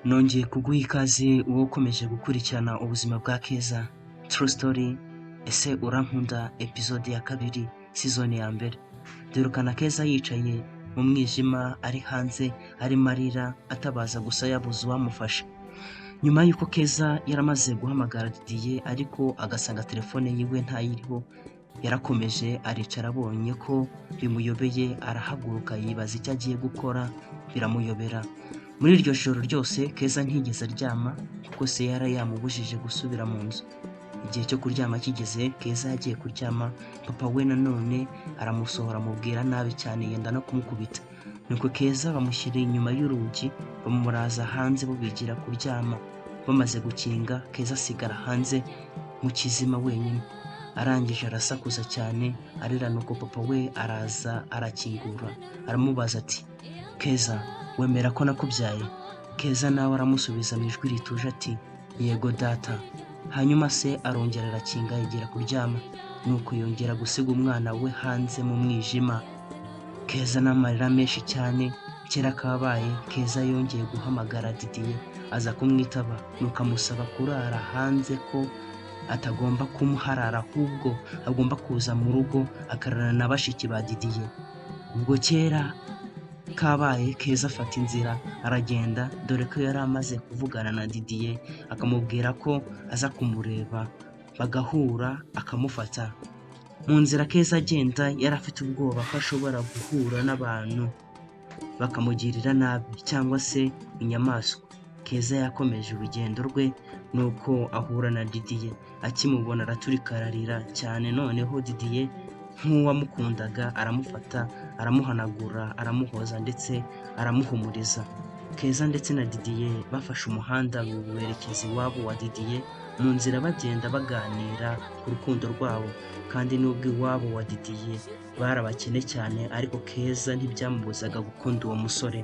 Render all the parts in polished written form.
Nongeye kuguha ikaze wowe ukomeje gukurikirana ubuzima bwa Keza True Story. Ese urankunda episode ya kabiri season ya mbere. Durukana Keza yicaye mu mwijima ari hanze arimo arira atabaza gusa yabuze uwamufasha. Nyuma yuko Keza yaramaze guhamagara Didier ariko agasanga telefone yiwe ntayiriho, yarakomeje aricara abonye ko bimuyobeye arahaguruka yibaza icyo agiye gukora biramuyobera. Muri iryo joro ryose Keza ntigeze aryama kuko se yari yamubujije gusubira mu nzu. Igihe cyo kuryama kigeze Keza yagiye kuryama, papa we nanone aramusohora amubwira nabi cyane yenda no kumukubita. Nuko Keza bamushyira inyuma y'urugi bamuraza hanze bo bigira kuryama. Bamaze gukinga Keza asigara hanze mu kizima wenyine. Arangije arasakuza cyane arira, nuko papa we araza arakingura aramubaza ati Keza, wemera ko nakubyaye? Keza nawe aramusubiza mu ijwi rituje ati yego data. Hanyuma se arongera arakinga yegera kuryama, nuko yongera gusiga umwana we hanze mu mwijima. Keza n'amarira menshi cyane. Kera kabaye Keza yongeye guhamagara Didier aza kumwitaba, nuko amusaba kurara hanze ko atagomba kumuharara ahubwo agomba kuza mu rugo akararana na bashiki ba Didier. Ubwo kera kabaye Keza afata inzira aragenda, dore ko yari amaze kuvugana na Didier akamubwira ko aza kumureba bagahura akamufata. Mu nzira Keza agenda yari afite ubwoba ko ashobora guhura n'abantu bakamugirira nabi cyangwa se inyamaswa. Keza yakomeje urugendo rwe nuko ahura na Didier. Akimubona araturika ararira cyane, noneho Didier nk'uwamukundaga aramufata aramuhanagura aramuhoza ndetse aramuhumuriza. Keza ndetse na Didier bafashe umuhanda werekeza iwabo wa Didier. Mu nzira bagenda baganira ku rukundo rwabo, kandi n'ubwo iwabo wa Didier barabakene cyane ariko Keza ntibyamubuzaga gukunda uwo musore.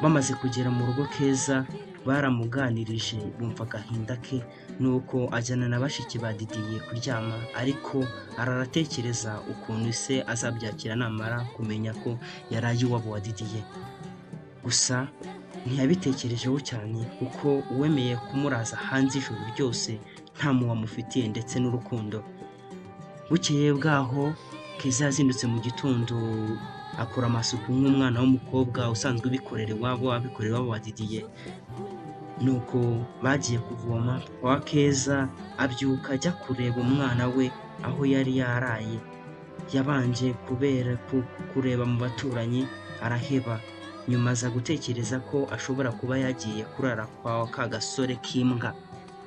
Bamaze kugera mu rugo Keza baramuganirije bumva agahinda ke, nuko ajyana na bashiki ba Didier kuryama, ariko araratekereza ukuntu se azabyakira namara kumenya ko yaraye iwabo wa Didier. Gusa ntiyabitekerejeho cyane kuko uwemeye kumuraza hanze ijoro ryose nta muwa amufitiye ndetse n'urukundo. Bukeye bwaho Keza yazindutse mu gitondo akora amasuku nk'umwana w'umukobwa usanzwe abikorera iwabo wa Didier. Nuko bagiye kuvoma, wa Keza abyuka ajya kureba umwana we aho yari yaraye. Yabanje kureba mu baturanyi araheba, nyuma aza gutekereza ko ashobora kuba yagiye kurara kwa ka gasore k'imbwa.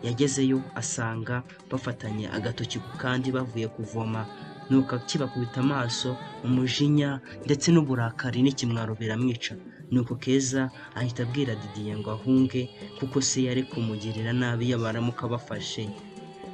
Yagezeyo asanga bafatanye agatoki ku kandi bavuye kuvoma, nuko akibakubita amaso umujinya ndetse n'uburakari n'ikimwaro biramwica. Nuko Keza ahita abwira Didier ngo ahunge kuko se yari kumugirira nabi yabaramuka bafashe.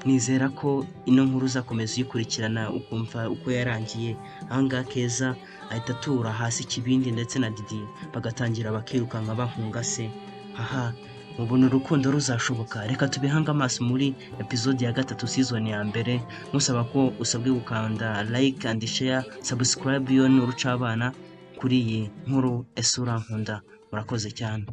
Nizera ko ino nkuru uzakomeza uyikurikirana ukumva uko yarangiye. Ahangaha Keza ahita atura hasi ikibindi ndetse na Didier bagatangira bakirukanka bahunga se. Aha mubona urukundo ruzashoboka. Reka tubihanga amaso muri episode ya gatatu season ya mbere, musaba ko usabwe gukanda like and share, subscribe yo n'uruca abana kuri iyi nkuru. Ese urankunda? Murakoze cyane.